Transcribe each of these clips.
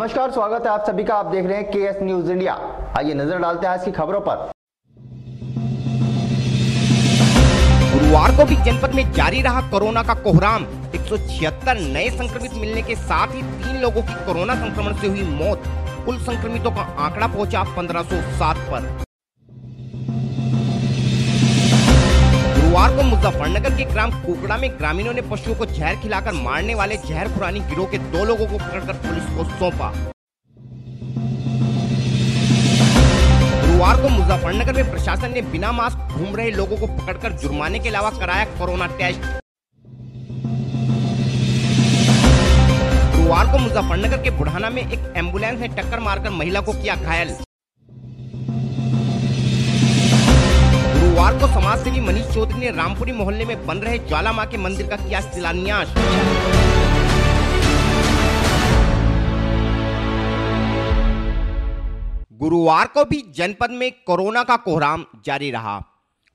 नमस्कार, स्वागत है आप सभी का। आप देख रहे हैं केएस न्यूज इंडिया। आइए नजर डालते हैं आज की खबरों पर। गुरुवार को भी जनपद में जारी रहा कोरोना का कोहराम। 176 नए संक्रमित मिलने के साथ ही 3 लोगों की कोरोना संक्रमण से हुई मौत। कुल संक्रमितों का आंकड़ा पहुंचा 1507 पर। गुरुवार को मुजफ्फरनगर के ग्राम कुकड़ा में ग्रामीणों ने पशुओं को जहर खिलाकर मारने वाले जहर खुरानी गिरोह के 2 लोगों को पकड़कर पुलिस को सौंपा। गुरुवार को मुजफ्फरनगर में प्रशासन ने बिना मास्क घूम रहे लोगों को पकड़कर जुर्माने के अलावा कराया कोरोना टेस्ट। गुरुवार को मुजफ्फरनगर के बुढ़ाना में एक एम्बुलेंस ने टक्कर मारकर महिला को किया घायल। गुरुवार को समाजसेवी मनीष चौधरी ने रामपुरी मोहल्ले में बन रहे ज्वाला मां के मंदिर का किया शिलान्यास। गुरुवार को भी जनपद में कोरोना का कोहराम जारी रहा।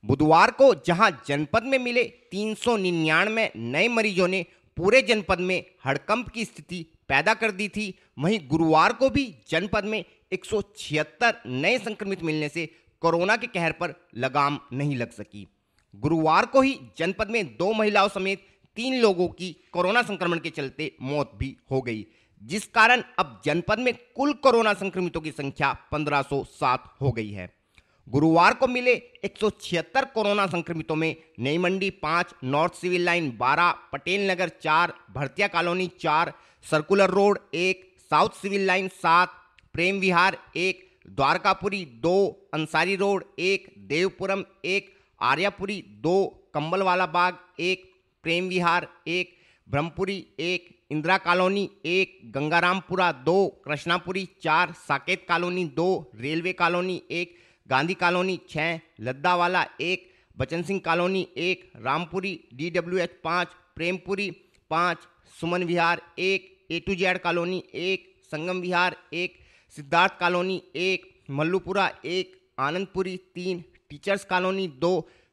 बुधवार को जहां जनपद में मिले 399 नए मरीजों ने पूरे जनपद में हड़कंप की स्थिति पैदा कर दी थी, वहीं गुरुवार को भी जनपद में 176 नए संक्रमित मिलने से कोरोना के कहर पर लगाम नहीं लग सकी। गुरुवार को ही जनपद में 2 महिलाओं समेत 3 लोगों की कोरोना संक्रमण के चलते मौत भी हो गई, जिस कारण अब जनपद में कुल कोरोना संक्रमितों की संख्या 1507 हो गई है। गुरुवार को मिले 176 कोरोना संक्रमितों में Nai Mandi 5, north civil line 12, Patel Nagar 4, Bhartiya colony 4, circular road 1, south civil line 7, Prem Vihar 1, Dwarkapuri 2, Ansari road 1, Devpuram 1, Aryapuri 2, Kambalwala Bagh 1, Prem Vihar 1, Brahmpuri 1, Indira colony 1, Gangarampura 2, Krishnapuri 4, Saket colony 2, railway colony 1, Gandhi colony 6, Laddawala 1, Bachan Singh colony 1, Rampuri DWH 5, Prempuri 5, Suman Vihar 1, A to Z colony 1, Sangam Vihar 1, Siddharth colony 1, Mallupura 1, Anandpuri 3, teachers colony 2,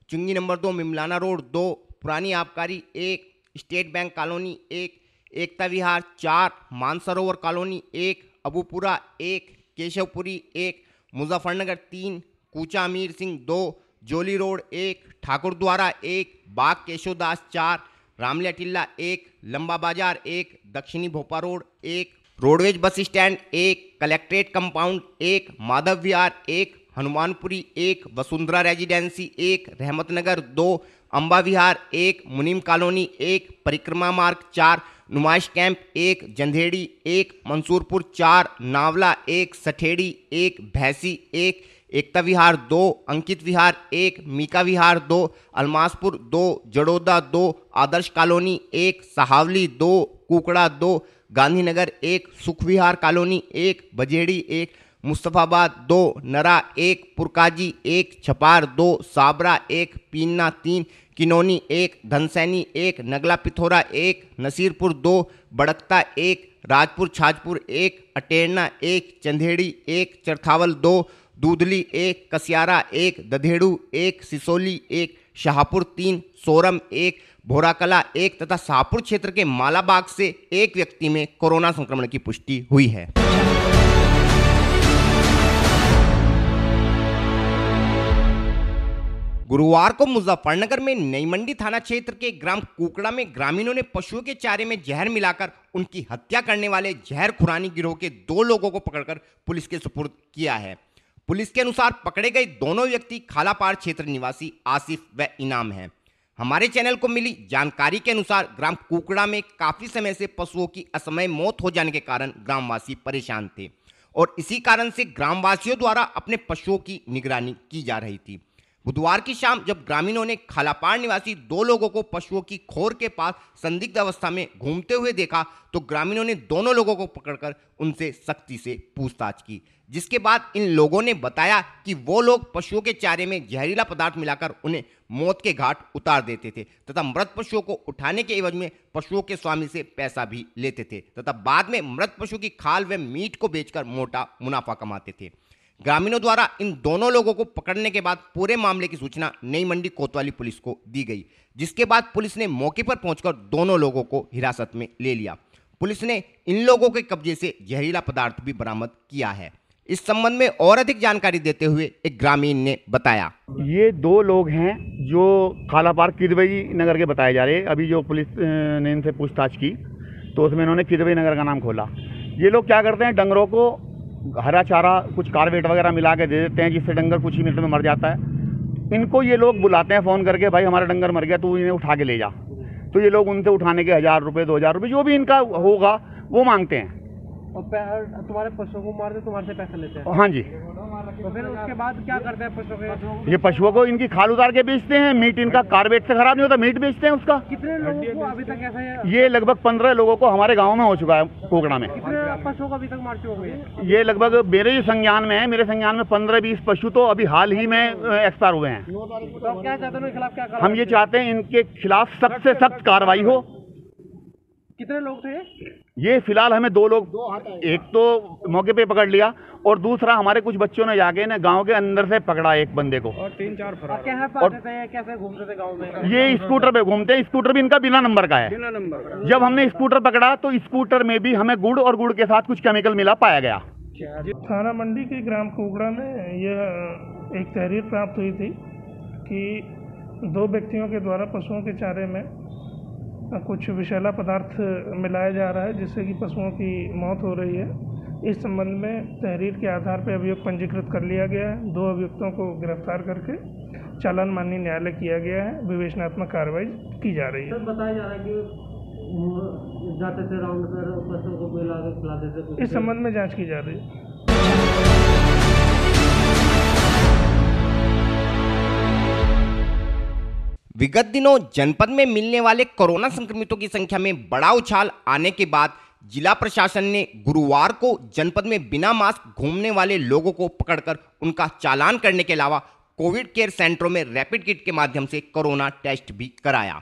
चुंगी नंबर 2 मिमलाना रोड 2, पुरानी आबकारी 1, state bank colony 1, एकता विहार 4, Mansarovar colony 1, अबूपुरा 1, Keshav Puri 1, Muzaffarnagar 3, कूचा अमीर सिंह 2, जोली road 1, Thakur द्वारा 1, बाग केशवदास 4, रामलिया टिल्ला 1, लंबा Bazar 1, Dakshini Bhopa road 1, roadways bus stand 1, collectorate compound 1, Madhav Vihar 1, Hanumanpuri 1, Vasundhara residency 1, Rahmat नगर 2, अंबा विहार 1, मुनीम colony 1, परिक्रमा मार्ग 4, नुमाइश कैंप 1, जंधेड़ी 1, मंसूरपुर 4, नावला 1, सठेड़ी 1, भैंसी 1, एकता विहार 2, अंकित विहार 1, मीका विहार 2, अलमासपुर 2, जड़ोदा 2, आदर्श कॉलोनी 1, सहावली 2, कुकड़ा 2, गांधीनगर 1, सुख विहार कॉलोनी 1, बजेड़ी 1, मुस्तफाबाद 2, नरा 1, पुरकाजी 1, छपार 2, साबरा 1, पीन्ना 3, किनौनी 1, धनसैनी 1, नगला पिथौरा 1, नसीरपुर 2, बड़कता 1, राजपुर छाजपुर 1, अटेरना 1, चंदेड़ी 1, चरथावल 2, दूधली 1, कसियारा 1, दधेड़ू 1, सिसोली 1, शाहपुर 3, सोरम 1, भोराकला 1 तथा शाहपुर क्षेत्र के मालाबाग से एक व्यक्ति में कोरोना संक्रमण की पुष्टि हुई है। गुरुवार को मुजफ्फरनगर में नई मंडी थाना क्षेत्र के ग्राम कुकड़ा में ग्रामीणों ने पशुओं के चारे में जहर मिलाकर उनकी हत्या करने वाले जहर खुरानी गिरोह के 2 लोगों को पकड़कर पुलिस के सुपुर्द किया है। पुलिस के अनुसार पकड़े गए दोनों व्यक्ति खालापाड़ क्षेत्र निवासी आसिफ व इनाम हैं। हमारे चैनल को मिली जानकारी के अनुसार ग्राम कुकड़ा में काफी समय से पशुओं की असमय मौत हो जाने के कारण ग्रामवासी परेशान थे और इसी कारण से ग्रामवासियों द्वारा अपने पशुओं की निगरानी की जा रही थी। बुधवार की शाम जब ग्रामीणों ने खालापाड़ निवासी 2 लोगों को पशुओं की खोर के पास संदिग्ध अवस्था में घूमते हुए देखा तो ग्रामीणों ने दोनों लोगों को पकड़कर उनसे सख्ती से पूछताछ की, जिसके बाद इन लोगों ने बताया कि वो लोग पशुओं के चारे में जहरीला पदार्थ मिलाकर उन्हें मौत के घाट उतार देते थे तथा मृत पशुओं को उठाने के एवज में पशुओं के स्वामी से पैसा भी लेते थे तथा बाद में मृत पशु की खाल व मीट को बेचकर मोटा मुनाफा कमाते थे। ग्रामीणों द्वारा इन दोनों लोगों को पकड़ने के बाद पूरे मामले की सूचना नई मंडी कोतवाली पुलिस को दी गई, जिसके बाद पुलिस ने मौके पर पहुंचकर दोनों लोगों को हिरासत में ले लिया। पुलिस ने इन लोगों के कब्जे से जहरीला पदार्थ भी बरामद किया है। इस संबंध में और अधिक जानकारी देते हुए एक ग्रामीण ने बताया, ये 2 लोग हैं जो कालापार किदवई नगर के बताए जा रहे हैं। अभी जो पुलिस ने इनसे पूछताछ की तो उसमें इन्होंने किदवई नगर का नाम खोला। ये लोग क्या करते हैं, डंगरों को हरा चारा कुछ कार्बेट वगैरह मिला के दे देते हैं, जिससे डंगर कुछ ही मिनट में मर जाता है। इनको ये लोग बुलाते हैं फ़ोन करके, भाई हमारा डंगर मर गया, तू इन्हें उठा के ले जा। तो ये लोग उनसे उठाने के 1000 रुपये 2000 रुपये जो भी इनका होगा वो मांगते हैं। और तुम्हारे पशुओं को मार दे, तुम्हारे से पैसे लेते हैं? हाँ जी। तो फिर उसके बाद क्या करते हैं पशुओं के? ये पशुओं को इनकी खाल उतार के बेचते हैं। मीट इनका कार्बेट से खराब नहीं होता, मीट बेचते हैं उसका। कितने लोगों को अभी तक ऐसा है? ये लगभग 15 लोगों को हमारे गांव में हो चुका है, कोकड़ा में। कितने पशुओं को अभी तक मार चुके हैं? ये लगभग मेरे संज्ञान में है, मेरे संज्ञान में 15-20 पशु तो अभी हाल ही में एक्सपायर हुए हैं। तो क्या चाहते हैं, खिलाफ क्या? हम ये चाहते हैं इनके खिलाफ सख्त से सख्त कार्रवाई हो। कितने लोग थे ये? फिलहाल हमें 2 लोग, एक तो मौके पे पकड़ लिया और दूसरा हमारे कुछ बच्चों ने जाके ना गांव के अंदर से पकड़ा एक बंदे को। और 3-4 फरार। कैसे घूमते थे गांव में? ये स्कूटर पे घूमते हैं। स्कूटर भी इनका बिना नंबर का है। बिना नंबर। जब हमने स्कूटर पकड़ा तो स्कूटर में भी हमें गुड़ और गुड़ के साथ कुछ केमिकल मिला पाया गया। थाना मंडी के ग्राम कोकड़ा में यह एक तहरीर प्राप्त हुई थी कि 2 व्यक्तियों के द्वारा पशुओं के चारे में कुछ विषैला पदार्थ मिलाया जा रहा है, जिससे कि पशुओं की मौत हो रही है। इस संबंध में तहरीर के आधार पर अभियोग पंजीकृत कर लिया गया है। 2 अभियुक्तों को गिरफ्तार करके चालान माननीय न्यायालय किया गया है। विवेचनात्मक कार्रवाई की जा रही है। सर बताया जा रहा है कि जाते थे राउंड पर पशुओं को मिला के खिलाते थे। इस संबंध में जांच की जा रही है। विगत दिनों जनपद में मिलने वाले कोरोना संक्रमितों की संख्या में बड़ा उछाल आने के बाद जिला प्रशासन ने गुरुवार को जनपद में बिना मास्क घूमने वाले लोगों को पकड़कर उनका चालान करने के अलावा कोविड केयर सेंटरों में रैपिड किट के माध्यम से कोरोना टेस्ट भी कराया।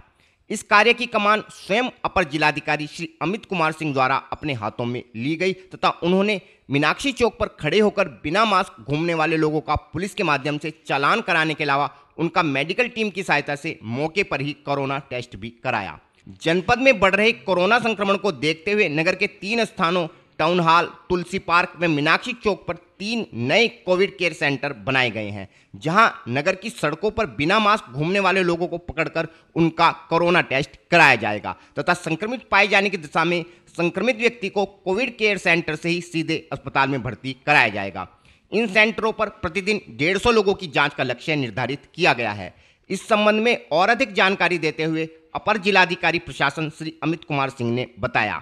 इस कार्य की कमान स्वयं अपर जिलाधिकारी श्री अमित कुमार सिंह द्वारा अपने हाथों में ली गई तथा उन्होंने मीनाक्षी चौक पर खड़े होकर बिना मास्क घूमने वाले लोगों का पुलिस के माध्यम से चालान कराने के अलावा उनका मेडिकल टीम की सहायता से मौके पर ही कोरोना टेस्ट भी कराया। जनपद में बढ़ रहे कोरोना संक्रमण को देखते हुए नगर के 3 स्थानों टाउन हॉल, तुलसी पार्क व मीनाक्षी चौक पर 3 नए कोविड केयर सेंटर बनाए गए हैं, जहां नगर की सड़कों पर बिना मास्क घूमने वाले लोगों को पकड़कर उनका कोरोना टेस्ट कराया जाएगा तथा संक्रमित पाए जाने की दिशा में संक्रमित व्यक्ति को कोविड केयर सेंटर से ही सीधे अस्पताल में भर्ती कराया जाएगा। इन सेंटरों पर प्रतिदिन 150 लोगों की जांच का लक्ष्य निर्धारित किया गया है। इस संबंध में और अधिक जानकारी देते हुए अपर जिलाधिकारी प्रशासन श्री अमित कुमार सिंह ने बताया,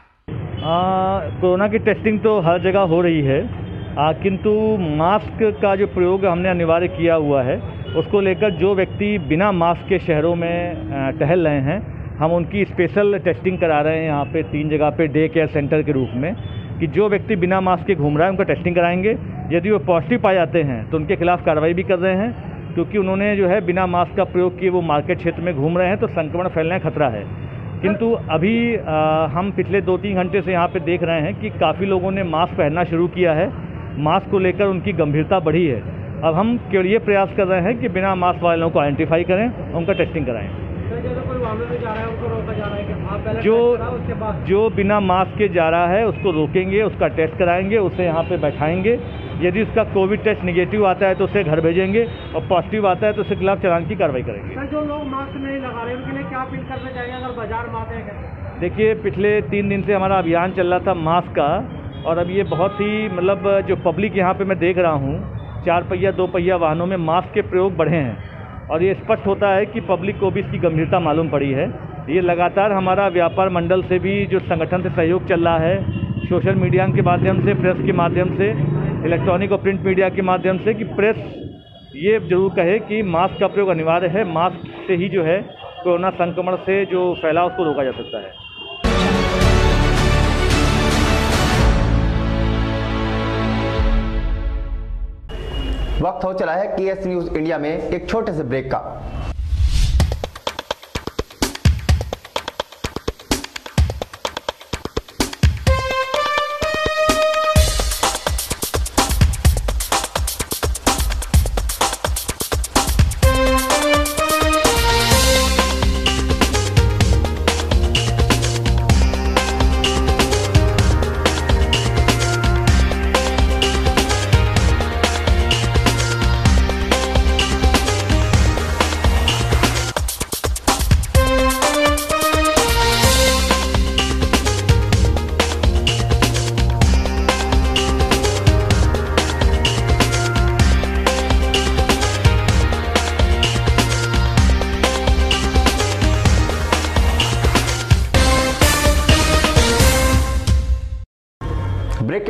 कोरोना की टेस्टिंग तो हर जगह हो रही है, किंतु मास्क का जो प्रयोग हमने अनिवार्य किया हुआ है उसको लेकर जो व्यक्ति बिना मास्क के शहरों में टहल रहे हैं, हम उनकी स्पेशल टेस्टिंग करा रहे हैं यहाँ पे 3 जगह पे डे केयर सेंटर के रूप में, कि जो व्यक्ति बिना मास्क के घूम रहा है उनका टेस्टिंग कराएंगे। यदि वो पॉजिटिव पाए जाते हैं तो उनके खिलाफ कार्रवाई भी कर रहे हैं, क्योंकि उन्होंने जो है बिना मास्क का प्रयोग किए वो मार्केट क्षेत्र में घूम रहे हैं तो संक्रमण फैलने का खतरा है। किंतु अभी हम पिछले 2-3 घंटे से यहाँ पे देख रहे हैं कि काफ़ी लोगों ने मास्क पहनना शुरू किया है, मास्क को लेकर उनकी गंभीरता बढ़ी है। अब हम केवल ये प्रयास कर रहे हैं कि बिना मास्क वाले लोगों को आइडेंटिफाई करें, उनका टेस्टिंग कराएं। जो बिना मास्क के जा रहा है उसको रोकेंगे, उसका टेस्ट कराएंगे, उसे यहाँ पे बैठाएंगे। यदि उसका कोविड टेस्ट निगेटिव आता है तो उसे घर भेजेंगे और पॉजिटिव आता है तो उसके खिलाफ चालान की कार्रवाई करेंगे। सर, जो लोग मास्क नहीं लगा रहे उनके लिए क्या अपील करना चाहिए अगर बाजार में आते हैं? देखिए, पिछले 3 दिन से हमारा अभियान चल रहा था मास्क का, और अब ये बहुत ही मतलब जो पब्लिक यहाँ पे मैं देख रहा हूँ 4 पहिया 2 पहिया वाहनों में मास्क के प्रयोग बढ़े हैं, और ये स्पष्ट होता है कि पब्लिक को भी इसकी गंभीरता मालूम पड़ी है। ये लगातार हमारा व्यापार मंडल से भी जो संगठन से सहयोग चल रहा है, सोशल मीडिया के माध्यम से, प्रेस के माध्यम से, इलेक्ट्रॉनिक और प्रिंट मीडिया के माध्यम से, कि प्रेस ये जरूर कहे कि मास्क का प्रयोग अनिवार्य है। मास्क से ही जो है कोरोना संक्रमण से जो फैलाव उसको रोका जा सकता है। वक्त हो चला है केएस न्यूज इंडिया में एक छोटे से ब्रेक का।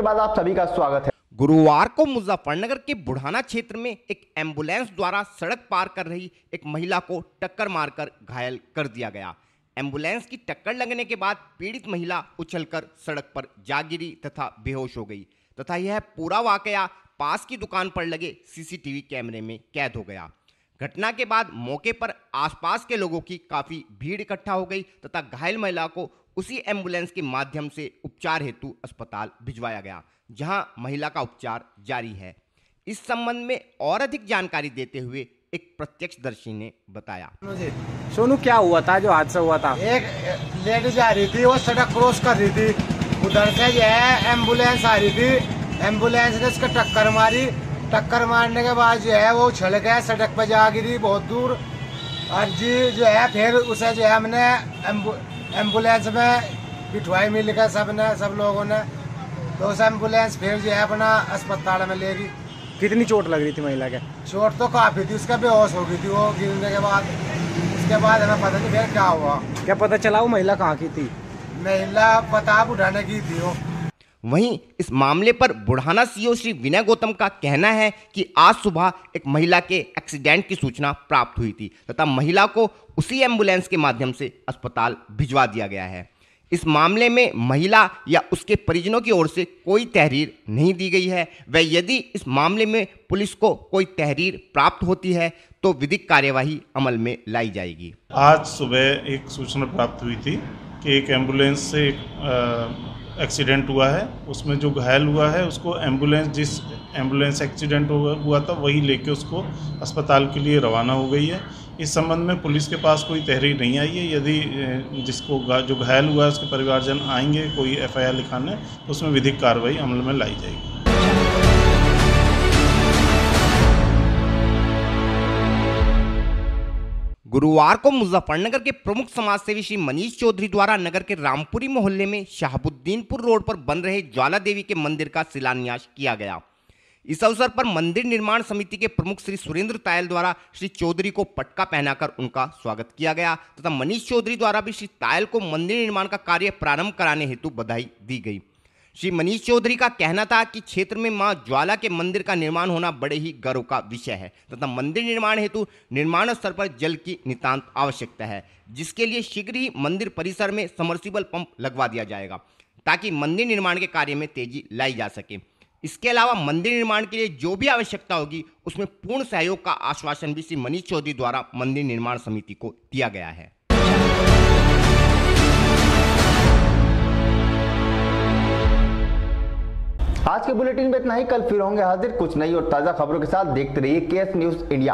बाद आप सभी का स्वागत है। गुरुवार को मुजफ्फरनगर के बुढ़ाना क्षेत्र में एक एम्बुलेंस द्वारा सड़क पार कर रही एक महिला को टक्कर मारकर घायल कर दिया गया। एम्बुलेंस की टक्कर लगने के बाद पीड़ित महिला उछलकर सड़क पर जा गिरी तथा बेहोश हो गई तथा यह पूरा वाकया पास की दुकान पर लगे सीसीटीवी कैमरे में कैद हो गया। घटना के बाद मौके पर आसपास के लोगों की काफी भीड़ इकट्ठा हो गई तथा घायल महिला को उसी एम्बुलेंस के माध्यम से उपचार हेतु अस्पताल भिजवाया गया, जहां महिला का उपचार जारी है। इस संबंध में और अधिक जानकारी देते हुए एक प्रत्यक्षदर्शी ने बताया। सोनू, क्या हुआ था जो हादसा हुआ था? एक लेडी जा रही थी, वो सड़क क्रॉस कर रही थी, उधर से जो है एम्बुलेंस आ रही थी। एम्बुलेंस ने उसको टक्कर मारी। टक्कर मारने के बाद जो है वो उछल गया, सड़क पर जा गिरी बहुत दूर। और जी जो है फिर उसे जो है हमने एम्बुलेंस में बिठवाई मिल गए सब लोगों ने, तो उस एम्बुलेंस फिर जो है अपना अस्पताल में ले गई। कितनी चोट लग रही थी महिला के? चोट तो काफी थी, उसका बेहोश हो गई थी वो गिरने के बाद। उसके बाद हमें पता नहीं फिर क्या हुआ। क्या पता चला वो महिला कहाँ की थी? महिला पता उठाने की थी वो। वहीं इस मामले पर बुढ़ाना सीओ श्री विनय गौतम का कहना है कि आज सुबह एक महिला के एक्सीडेंट की सूचना प्राप्त हुई थी तथा महिला को उसी एम्बुलेंस के माध्यम से अस्पताल भिजवा दिया गया है। इस मामले में महिला या उसके परिजनों की ओर से कोई तहरीर नहीं दी गई है। व यदि इस मामले में पुलिस को कोई तहरीर प्राप्त होती है तो विधिक कार्यवाही अमल में लाई जाएगी। आज सुबह एक सूचना प्राप्त हुई थी कि एक एम्बुलेंस से एक्सीडेंट हुआ है। उसमें जो घायल हुआ है उसको जिस एम्बुलेंस एक्सीडेंट हुआ था वही लेके उसको अस्पताल के लिए रवाना हो गई है। इस संबंध में पुलिस के पास कोई तहरीर नहीं आई है। यदि जो घायल हुआ है उसके परिवारजन आएंगे कोई एफआईआर लिखाने तो उसमें विधिक कार्रवाई अमल में लाई जाएगी। गुरुवार को मुजफ्फरनगर के प्रमुख समाजसेवी श्री मनीष चौधरी द्वारा नगर के रामपुरी मोहल्ले में शहाबुद्दीनपुर रोड पर बन रहे ज्वाला देवी के मंदिर का शिलान्यास किया गया। इस अवसर पर मंदिर निर्माण समिति के प्रमुख श्री सुरेंद्र तायल द्वारा श्री चौधरी को पटका पहनाकर उनका स्वागत किया गया तथा मनीष चौधरी द्वारा भी श्री तायल को मंदिर निर्माण का कार्य प्रारंभ कराने हेतु बधाई दी गई। श्री मनीष चौधरी का कहना था कि क्षेत्र में मां ज्वाला के मंदिर का निर्माण होना बड़े ही गर्व का विषय है तथा मंदिर निर्माण हेतु निर्माण स्तर पर जल की नितांत आवश्यकता है, जिसके लिए शीघ्र ही मंदिर परिसर में समर्सिबल पंप लगवा दिया जाएगा ताकि मंदिर निर्माण के कार्य में तेजी लाई जा सके। इसके अलावा मंदिर निर्माण के लिए जो भी आवश्यकता होगी उसमें पूर्ण सहयोग का आश्वासन भी श्री मनीष चौधरी द्वारा मंदिर निर्माण समिति को दिया गया है। आज के बुलेटिन में इतना ही। कल फिर होंगे हाजिर कुछ नई और ताजा खबरों के साथ। देखते रहिए केएस न्यूज इंडिया।